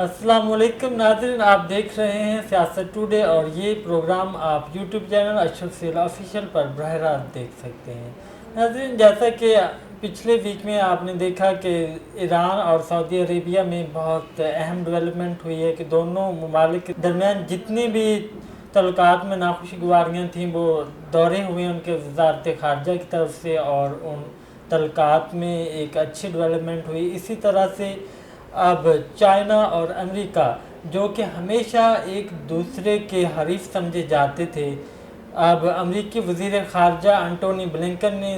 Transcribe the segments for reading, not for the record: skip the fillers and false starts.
अस्सलाम वालेकुम नाज़रीन, आप देख रहे हैं सियासत टुडे और ये प्रोग्राम आप YouTube channel Ashraf cell official पर बरह रास्त देख सकते हैं। नाज़रीन, जैसा कि पिछले वीक में आपने देखा कि ईरान और सऊदी अरेबिया में बहुत अहम डेवलपमेंट हुई है कि दोनों ममालिक के दरमियान जितनी भी तल्लुकात में नाखुशगवारियाँ थीं वो दौरे हुए उनके वजारत ख़ारजा की तरफ से और उन तल्लुकात में एक अच्छी डेवलपमेंट हुई। इसी तरह से अब चाइना और अमेरिका जो कि हमेशा एक दूसरे के हरीफ समझे जाते थे, अब अमेरिकी वज़ीर ख़ारजा एंटोनी ब्लिंकन ने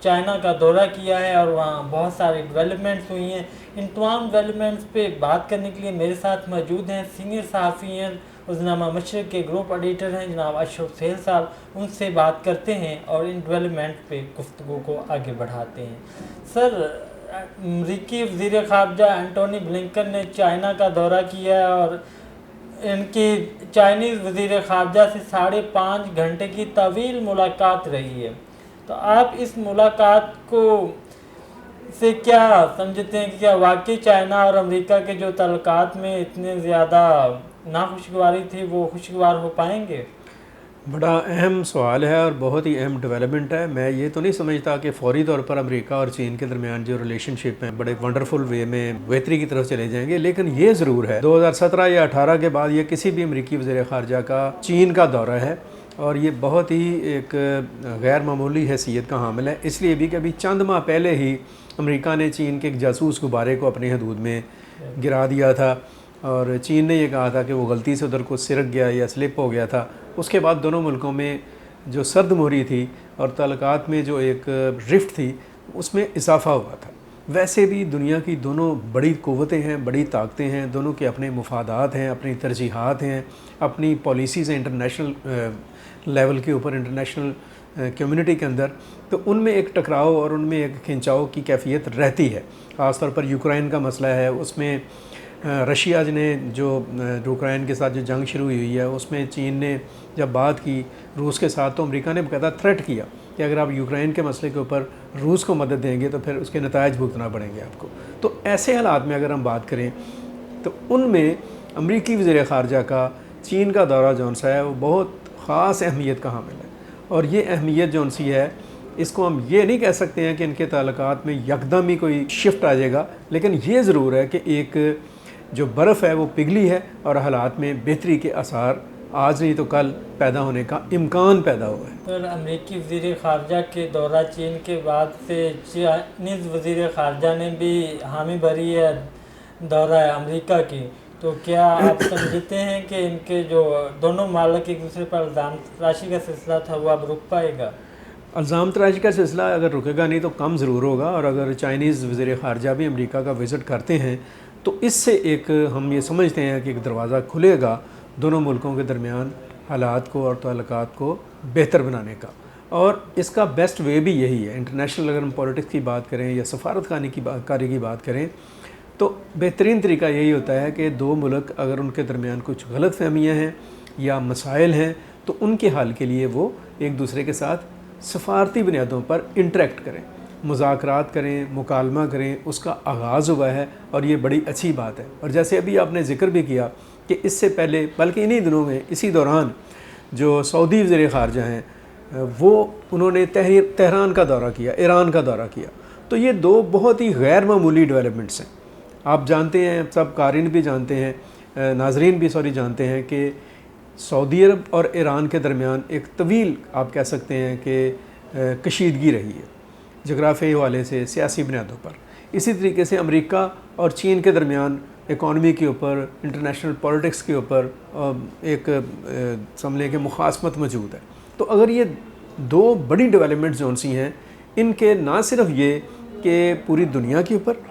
चाइना का दौरा किया है और वहाँ बहुत सारी डेवलपमेंट्स हुई हैं। इन तमाम डेवलपमेंट्स पे बात करने के लिए मेरे साथ मौजूद हैं सीनियर सहाफ़ी हैं, रोज़नामा मशरिक़ के ग्रुप एडिटर हैं जनाब अशरफ सेल साहब। उनसे बात करते हैं और इन डेवलपमेंट पे गुफ्तगू को आगे बढ़ाते हैं। सर, अमरीकी वज़ीर ख़ारजा एंटोनी ब्लिंकन ने चाइना का दौरा किया है और इनकी चाइनीज़ वज़ीर ख़ारजा से 5.5 घंटे की तवील मुलाकात रही है। तो आप इस मुलाकात को से क्या समझते हैं कि क्या वाकई चाइना और अमेरिका के जो ताल्लुकात में इतने ज़्यादा नाखुशगवारी थी वो खुशगवार हो पाएंगे? बड़ा अहम सवाल है और बहुत ही अहम डेवलपमेंट है। मैं ये तो नहीं समझता कि फ़ौरी तौर पर अमेरिका और चीन के दरमियान जो रिलेशनशिप हैं बड़े वंडरफुल वे में बेहतरी की तरफ चले जाएंगे, लेकिन ये ज़रूर है 2017 या 18 के बाद ये किसी भी अमेरिकी वज़ीर ख़ारजा का चीन का दौरा है और ये बहुत ही एक गैर मामूली हैसियत का हामिल है। इसलिए भी कि अभी चंद माह पहले ही अमेरिका ने चीन के एक जासूस गुब्बारे को अपनी हदूद में गिरा दिया था और चीन ने यह कहा था कि वो गलती से उधर को सिरक गया या स्लिप हो गया था। उसके बाद दोनों मुल्कों में जो सर्द मोहरी थी और ताल्लुकात में जो एक रिफ्ट थी उसमें इजाफ़ा हुआ था। वैसे भी दुनिया की दोनों बड़ी क़ुव्वतें हैं, बड़ी ताकतें हैं, दोनों के अपने मुफादात हैं, अपनी तरजीहात हैं, अपनी पॉलिसीज़ हैं इंटरनेशनल लेवल के ऊपर, इंटरनेशनल कम्युनिटी के अंदर। तो उनमें एक टकराव और उनमें एक खिंचाव की कैफियत रहती है। ख़ास तौर पर यूक्रेन का मसला है, उसमें रशिया ने जो यूक्रेन के साथ जो जंग शुरू हुई है उसमें चीन ने जब बात की रूस के साथ तो अमेरिका ने बाकायदा थ्रेट किया कि अगर आप यूक्रेन के मसले के ऊपर रूस को मदद देंगे तो फिर उसके नतायज भुगतना पड़ेंगे आपको। तो ऐसे हालात में अगर हम बात करें तो उनमें अमेरिकी वज़ीर ख़ारजा का चीन का दौरा जौन सा है वो बहुत ख़ास अहमियत का हामिल है। और ये अहमियत जौन सी है इसको हम ये नहीं कह सकते हैं कि इनके ताल्लुकात में यकदम ही कोई शिफ्ट आ जाएगा, लेकिन ये ज़रूर है कि एक जो बर्फ़ है वो पिघली है और हालात में बेहतरी के आसार आज नहीं तो कल पैदा होने का इम्कान पैदा हुआ है। सर, अमेरिकी वज़ीर ख़ारजा के दौरा चीन के बाद से चाइनीज़ वज़ीर ख़ारजा ने भी हामी भरी है दौरा है अमेरिका की। तो क्या आप समझते हैं कि इनके जो दोनों मालिक एक दूसरे पर इल्ज़ाम तराशी का सिलसिला था वो अब रुक पाएगा? इल्ज़ाम तराशी का सिलसिला अगर रुकेगा नहीं तो कम ज़रूर होगा। और अगर चाइनीज़ वज़ीर ख़ारजा भी अमेरिका का विज़िट करते हैं तो इससे एक हम ये समझते हैं कि एक दरवाज़ा खुलेगा दोनों मुल्कों के दरमियान हालात को और ताल्लुकात को बेहतर बनाने का। और इसका बेस्ट वे भी यही है। इंटरनेशनल अगर हम पॉलिटिक्स की बात करें या सफारतखानी की बात करें तो बेहतरीन तरीका यही होता है कि दो मुल्क अगर उनके दरमियान कुछ गलत फहमियाँ हैं या मसाइल हैं तो उनके हल के लिए वो एक दूसरे के साथ सफारती बुनियादों पर इंटरेक्ट करें, मुज़ाकरात करें, मुकालमा करें। उसका आगाज़ हुआ है और ये बड़ी अच्छी बात है। और जैसे अभी आपने ज़िक्र भी किया कि इससे पहले बल्कि इन्हीं दिनों में इसी दौरान जो सऊदी वज़ीर ख़ारजा हैं वो उन्होंने तेहरान का दौरा किया, ईरान का दौरा किया। तो ये दो बहुत ही गैर मामूली डेवलपमेंट्स हैं। आप जानते हैं, सब कारीन भी जानते हैं, नाजरीन भी जानते हैं कि सऊदी अरब और ईरान के दरमियान एक तवील आप कह सकते हैं कि कशीदगी रही है जगराफी हवाले से, सियासी बुनियादों पर। इसी तरीके से अमेरिका और चीन के दरमियान इकॉनमी के ऊपर, इंटरनेशनल पॉलिटिक्स के ऊपर एक समझ के मुखासमत मौजूद है। तो अगर ये दो बड़ी डेवलपमेंट जोन सी हैं, इनके ना सिर्फ ये कि पूरी दुनिया के ऊपर,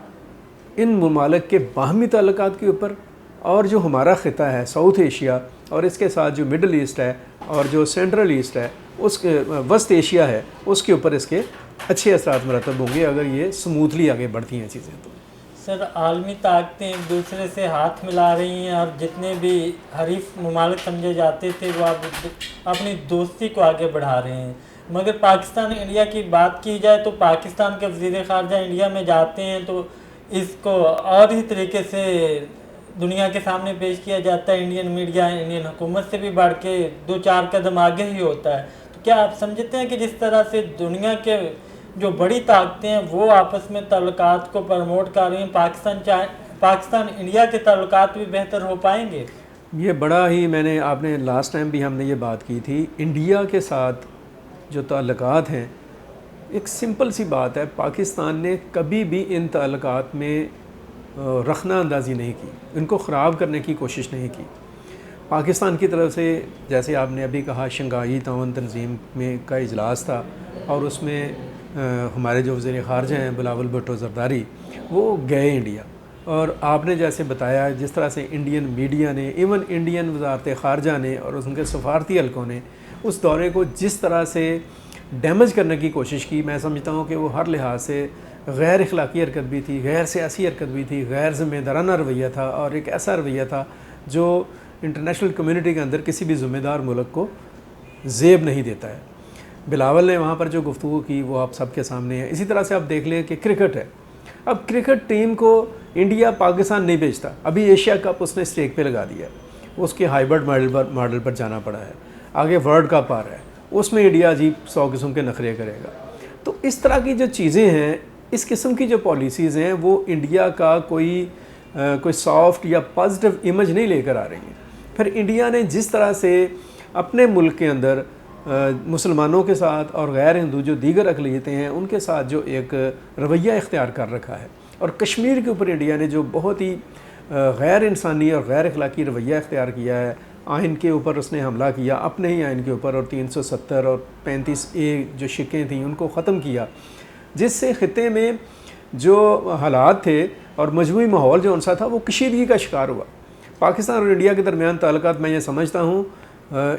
इन ममालिक के बाहमी ताल्लुकात के ऊपर, और जो हमारा ख़िता है साउथ एशिया और इसके साथ जो मिडल ईस्ट है और जो सेंट्रल ईस्ट है, उसके वस्त एशिया है, उसके ऊपर इसके अच्छे असरात मरतब होंगे अगर ये स्मूथली आगे बढ़ती हैं चीज़ें। तो सर, आलमी ताकतें एक दूसरे से हाथ मिला रही हैं और जितने भी हरीफ ममालिक समझे जाते थे वो अब अपनी दोस्ती को आगे बढ़ा रहे हैं। मगर पाकिस्तान इंडिया की बात की जाए तो पाकिस्तान के वज़ीर ख़ारजा इंडिया में जाते हैं तो इसको और ही तरीके से दुनिया के सामने पेश किया जाता है, इंडियन मीडिया इंडियन हुकूमत से भी बढ़ के 2-4 कदम आगे ही होता है। तो क्या आप समझते हैं कि जिस तरह से दुनिया के जो बड़ी ताकतें हैं वो आपस में ताल्लुकात को प्रमोट कर रही हैं, पाकिस्तान इंडिया के ताल्लुकात भी बेहतर हो पाएंगे? ये बड़ा ही, मैंने आपने लास्ट टाइम भी हमने ये बात की थी, इंडिया के साथ जो ताल्लुकात हैं, एक सिंपल सी बात है, पाकिस्तान ने कभी भी इन ताल्लुकात में रखना अंदाज़ी नहीं की, इनको ख़राब करने की कोशिश नहीं की। पाकिस्तान की तरफ से, जैसे आपने अभी कहा, शंघाई ताउन तंजीम में का इजलास था और उसमें हमारे जो वज़ीर ख़ारजा हैं बिलावल भुट्टो ज़रदारी, वो गए इंडिया। और आपने जैसे बताया जिस तरह से इंडियन मीडिया ने, इवन इंडियन वज़ारत ख़ारजा ने और उनके सफारती हलकों ने उस दौरे को जिस तरह से डैमेज करने की कोशिश की, मैं समझता हूँ कि वो हर लिहाज से गैर अखलाकी हरकत भी थी, गैर सियासी हरकत भी थी, गैर ज़िम्मेदाराना रवैया था और एक ऐसा रवैया था जो इंटरनेशनल कम्युनिटी के अंदर किसी भी ज़िम्मेदार मुल्क को ज़ेब नहीं देता है। बिलावल ने वहाँ पर जो गुफ्तगू की वो आप सबके सामने है। इसी तरह से आप देख लें कि क्रिकेट है, अब क्रिकेट टीम को इंडिया पाकिस्तान नहीं भेजता, अभी एशिया कप उसने स्टेक पे लगा दिया है, उसके हाइब्रिड मॉडल पर जाना पड़ा है, आगे वर्ल्ड कप आ रहा है, उसमें इंडिया अजीब 100 किस्म के नखरे करेगा। तो इस तरह की जो चीज़ें हैं, इस किस्म की जो पॉलिसीज़ हैं, वो इंडिया का कोई सॉफ्ट या पॉजिटिव इमेज नहीं लेकर आ रही हैं। फिर इंडिया ने जिस तरह से अपने मुल्क के अंदर मुसलमानों के साथ और गैर हिंदू जो दीगर अक़लियतें हैं उनके साथ जो एक रवैया इख्तियार कर रखा है, और कश्मीर के ऊपर इंडिया ने जो बहुत ही गैर इंसानी और गैर अखलाकी रवैया इख्तियार किया है, आइन के ऊपर उसने हमला किया, अपने ही आइन के ऊपर, और 370 और 35A जो शिकें थीं उनको ख़त्म किया, जिससे ख़ित्ते में जो हालात थे और मजमूई माहौल जो उनसा था वो कशीदगी का शिकार हुआ। पाकिस्तान और इंडिया के दरमियान ताल्लुकात, मैं ये समझता हूँ,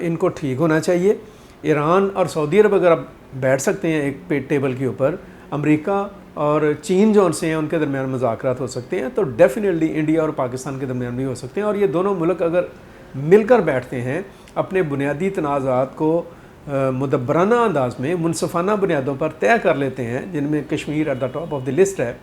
इनको ठीक होना चाहिए। ईरान और सऊदी अरब अगर आप बैठ सकते हैं एक टेबल के ऊपर, अमेरिका और चीन जो उनसे हैं उनके दरमियान मुज़ाकरात हो सकते हैं, तो डेफिनेटली इंडिया और पाकिस्तान के दरमियान भी हो सकते हैं। और ये दोनों मुल्क अगर मिलकर बैठते हैं, अपने बुनियादी तनाज़ात को मुदब्बराना अंदाज में मुनसफ़ाना बुनियादों पर तय कर लेते हैं, जिनमें Kashmir at the top of the list है,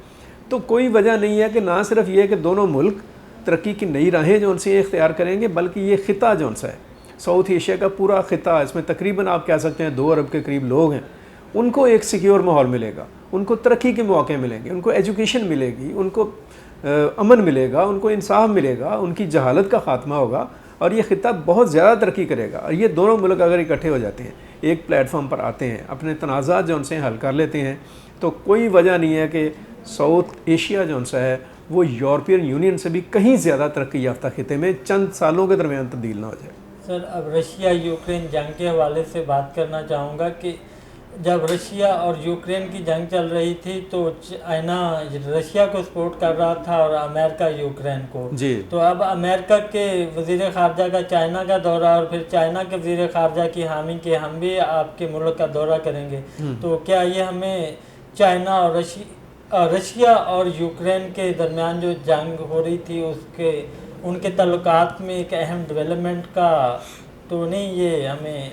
तो कोई वजह नहीं है कि ना सिर्फ ये कि दोनों मुल्क तरक्की की नई राहें जो उनसे इख्तियार करेंगे, बल्कि ये ख़िता जो उनसा है, साउथ एशिया का पूरा ख़िता, इसमें तकरीबन आप कह सकते हैं 2 अरब के करीब लोग हैं, उनको एक सिक्योर माहौल मिलेगा, उनको तरक्की के मौके मिलेंगे, उनको एजुकेशन मिलेगी, उनको अमन मिलेगा, उनको इंसाफ मिलेगा, उनकी जहालत का ख़ात्मा होगा और ये ख़िता बहुत ज़्यादा तरक्की करेगा। और ये दोनों मुल्क अगर इकट्ठे हो जाते हैं, एक प्लेटफॉर्म पर आते हैं, अपने तनाज़ात जो उनसे हल कर लेते हैं, तो कोई वजह नहीं है कि साउथ एशिया जो उनसा है वो यूरोपियन यूनियन से भी कहीं ज़्यादा तरक्की याफ्ता ख़िते में चंद सालों के दरमियान तब्दील ना हो जाए। सर, अब रशिया यूक्रेन जंग के हवाले से बात करना चाहूँगा कि जब रशिया और यूक्रेन की जंग चल रही थी तो चाइना रशिया को सपोर्ट कर रहा था और अमेरिका यूक्रेन को जी। तो अब अमेरिका के वज़ीर ख़ारजा का चाइना का दौरा और फिर चाइना के वज़ीर ख़ारजा की हामी कि हम भी आपके मुल्क का दौरा करेंगे, तो क्या ये हमें चाइना और रशिया और यूक्रेन के दरमियान जो जंग हो रही थी उनके ताल्लुकात में एक अहम डेवलपमेंट का तो नहीं, ये हमें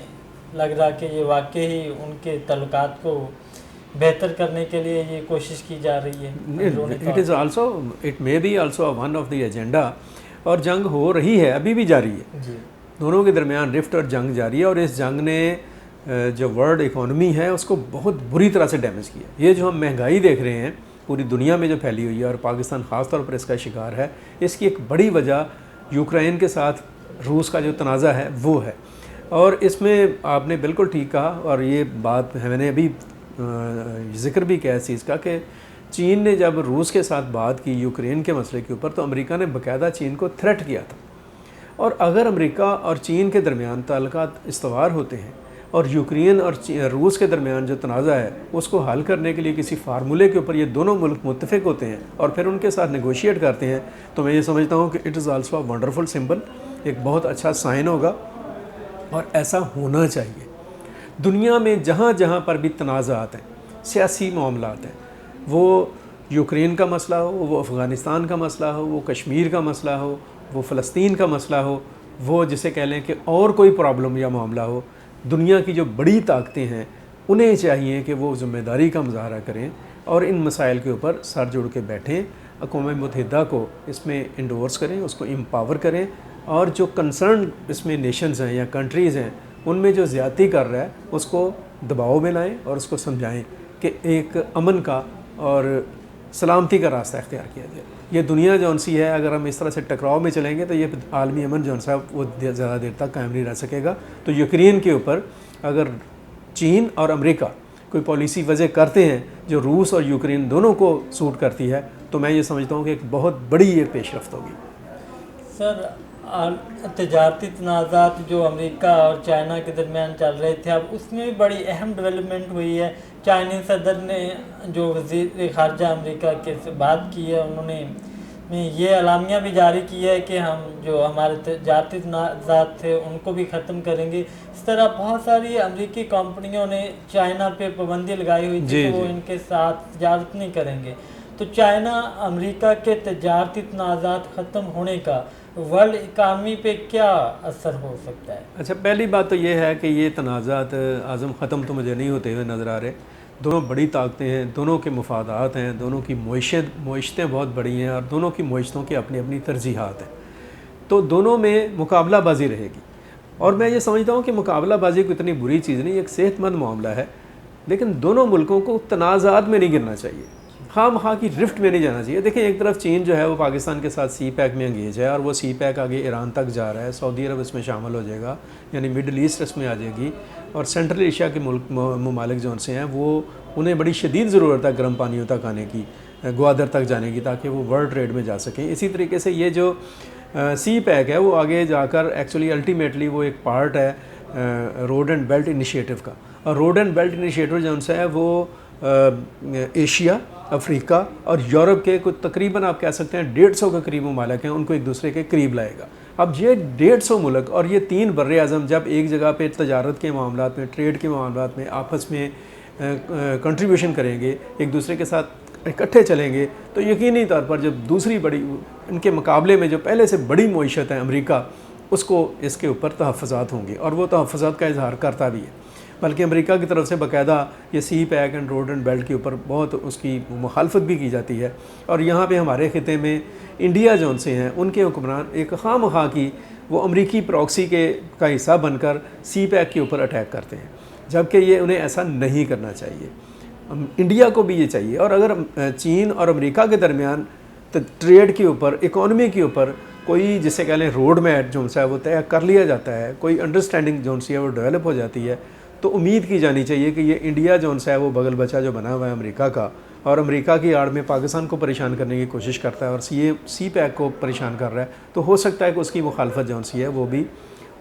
लग रहा कि ये वाकई ही उनके ताल्लुकात को बेहतर करने के लिए ये कोशिश की जा रही है? It may be also one of the agenda, और जंग हो रही है, अभी भी जारी है जी। दोनों के दरमियान रिफ्ट और जंग जारी है, और इस जंग ने जो वर्ल्ड इकोनॉमी है उसको बहुत बुरी तरह से डैमेज किया। ये जो हम महंगाई देख रहे हैं पूरी दुनिया में जो फैली हुई है और पाकिस्तान ख़ास तौर पर इसका शिकार है, इसकी एक बड़ी वजह यूक्रेन के साथ रूस का जो तनाज़ा है वो है। और इसमें आपने बिल्कुल ठीक कहा, और ये बात मैंने अभी ज़िक्र भी किया इस चीज़ का कि चीन ने जब रूस के साथ बात की यूक्रेन के मसले के ऊपर, तो अमेरिका ने बाकायदा चीन को थ्रेट किया था। और अगर अमेरिका और चीन के दरमियान ताल्लुकात इस्तवार होते हैं और यूक्रेन और रूस के दरमियान जो तनाज़ा है उसको हल करने के लिए किसी फार्मूले के ऊपर ये दोनों मुल्क मुत्तफ़िक होते हैं और फिर उनके साथ नेगोशिएट करते हैं, तो मैं ये समझता हूँ कि it is also a wonderful symbol, एक बहुत अच्छा साइन होगा और ऐसा होना चाहिए। दुनिया में जहाँ जहाँ पर भी तनाज़ात हैं, सियासी मामलात हैं, वो यूक्रेन का मसला हो, वो अफ़गानिस्तान का मसला हो, वो कश्मीर का मसला हो, वो फ़लस्तीन का मसला हो, वो जिसे कह लें कि और कोई प्रॉब्लम या मामला हो, दुनिया की जो बड़ी ताकतें हैं उन्हें चाहिए कि वो ज़िम्मेदारी का मुज़ाहरा करें और इन मसाइल के ऊपर सर जोड़ के बैठें اقوام متحدہ کو اس میں انڈورس کریں، اس کو امپاور کریں، اور جو کنسرن اس میں نیشنز ہیں یا کنٹریز ہیں ان میں جو زیادتی کر رہا ہے اس کو دباؤ میں لائیں اور اس کو سمجھائیں کہ ایک امن کا اور سلامتی کا راستہ اختیار کیا جائے۔ یہ دنیا جون سی ہے، اگر ہم اس طرح سے ٹکراؤ میں چلیں گے تو یہ عالمی امن جون سا وہ زیادہ دیر تک قائم نہیں رہ سکے گا۔ تو یوکرین کے اوپر اگر چین اور امریکہ کوئی پالیسی وضع کرتے ہیں جو روس اور یوکرین دونوں کو سوٹ کرتی ہے تو میں یہ سمجھتا ہوں کہ ایک بہت بڑی یہ پیش رفت ہوگی۔ سر، تجارتی تنازعات جو امریکہ اور چائنا کے درمیان چل رہے تھے، اب اس میں بھی بڑی اہم ڈیولپمنٹ ہوئی ہے۔ چائنیز صدر نے جو وزیر خارجہ امریکہ کے سے بات کی ہے، انہوں نے یہ اعلامیہ بھی جاری کی ہے کہ ہم جو ہمارے تجارتی تنازعات تھے ان کو بھی ختم کریں گے۔ اس طرح بہت ساری امریکی کمپنیوں نے چائنا پہ پابندی لگائی ہوئی تھی کہ وہ ان کے ساتھ تجارت نہیں کریں گے۔ تو چائنا امریکہ کے تجارتی تنازعات ختم ہونے کا ورلڈ اکانومی پہ کیا اثر ہو سکتا ہے؟ اچھا، پہلی بات تو یہ ہے کہ یہ تنازعات اعظم ختم تو مجھے نہیں ہوتے ہوئے نظر آ رہے۔ دونوں بڑی طاقتیں ہیں، دونوں کے مفادات ہیں، دونوں کی معیشتیں بہت بڑی ہیں اور دونوں کی معیشتوں کی اپنی اپنی ترجیحات ہیں، تو دونوں میں مقابلہ بازی رہے گی۔ اور میں یہ سمجھتا ہوں کہ مقابلہ بازی کو اتنی بری چیز نہیں، ایک صحت مند معاملہ ہے، لیکن دونوں ملکوں کو تنازعات میں نہیں گرنا چاہیے، خام خواہ کی رفٹ میں نہیں جانا چاہیے۔ دیکھیں، ایک طرف چین جو ہے وہ پاکستان کے ساتھ سی پیک میں انگیج ہے اور وہ سی پیک آگے ایران تک جا رہا ہے، سعودی عرب اس میں شامل ہو جائے گا، یعنی مڈل ایسٹ اس میں آ جائے گی، اور سینٹرل ایشیا کے ممالک جو سے ہیں وہ انہیں بڑی شدید ضرورت ہے گرم پانیوں تک آنے کی، گوادر تک جانے کی، تاکہ وہ ورلڈ ٹریڈ میں جا سکیں۔ اسی طریقے سے یہ جو سی پیک ہے وہ آگے جا کر ایکچولی الٹیمیٹلی وہ ایک پارٹ ہے روڈ اینڈ بیلٹ انیشیٹو کا، اور روڈ اینڈ بیلٹ انیشیٹو جو سے ہے وہ ایشیا، افریقہ اور یورپ کے کچھ تقریباً آپ کہہ سکتے ہیں 150 کے قریب ممالک ہیں، ان کو ایک دوسرے کے قریب لائے گا۔ اب یہ 150 ملک اور یہ 3 بر اعظم جب ایک جگہ پہ تجارت کے معاملات میں، ٹریڈ کے معاملات میں آپس میں کنٹریبیوشن کریں گے، ایک دوسرے کے ساتھ اکٹھے چلیں گے، تو یقینی طور پر جب دوسری بڑی ان کے مقابلے میں جو پہلے سے بڑی معیشت ہے امریکہ، اس کو اس کے اوپر تحفظات ہوں گے، اور وہ تحفظات کا اظہار کرتا بھی ہے۔ بلکہ امریکہ کی طرف سے باقاعدہ یہ CPEC and road and belt کے اوپر بہت اس کی مخالفت بھی کی جاتی ہے، اور یہاں پہ ہمارے خطے میں انڈیا جو سے ہیں ان کے حکمران ایک خواہ مخواہ کی وہ امریکی پراکسی کا حصہ بن کر سی پیک کے اوپر اٹیک کرتے ہیں، جبکہ یہ انہیں ایسا نہیں کرنا چاہیے۔ انڈیا کو بھی یہ چاہیے، اور اگر چین اور امریکہ کے درمیان ٹریڈ کے اوپر، اکانومی کے اوپر کوئی جسے کہہ لیں روڈ میپ جو ہے وہ طے کر لیا جاتا ہے، کوئی انڈرسٹینڈنگ جو ہے وہ ڈیولپ ہو جاتی ہے، تو امید کی جانی چاہیے کہ یہ انڈیا جو ہے وہ بغل بچہ جو بنا ہوا ہے امریکہ کا، اور امریکہ کی آڑ میں پاکستان کو پریشان کرنے کی کوشش کرتا ہے اور سی پیک کو پریشان کر رہا ہے، تو ہو سکتا ہے کہ اس کی مخالفت جو ہے وہ بھی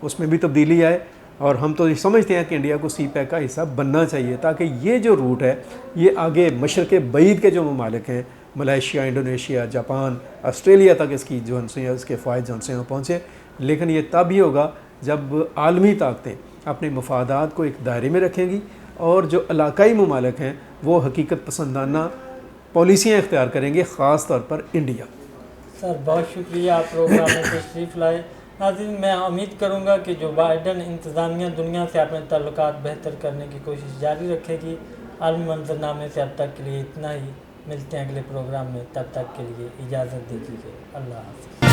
اس میں بھی تبدیلی آئے، اور ہم تو یہ سمجھتے ہیں کہ انڈیا کو سی پیک کا حصہ بننا چاہیے، تاکہ یہ جو روٹ ہے یہ آگے مشرق بعید کے جو ممالک ہیں، ملائیشیا، انڈونیشیا، جاپان، آسٹریلیا تک اس کی جو ہے اس کے فوائد جو ہیں وہ پہنچے۔ لیکن یہ تب ہی ہوگا جب عالمی طاقتیں اپنے مفادات کو ایک دائرے میں رکھیں گی، اور جو علاقائی ممالک ہیں وہ حقیقت پسندانہ پالیسیاں اختیار کریں گے، خاص طور پر انڈیا۔ سر، بہت شکریہ، آپ پروگرام میں تشریف لائے۔ ناظرین، میں امید کروں گا کہ جو بائیڈن انتظامیہ دنیا سے اپنے تعلقات بہتر کرنے کی کوشش جاری رکھے گی۔ عالمی منظرنامے سے اب تک کے لیے اتنا ہی، ملتے ہیں اگلے پروگرام میں، تب تک کے لیے اجازت دیجیے، اللہ حافظ۔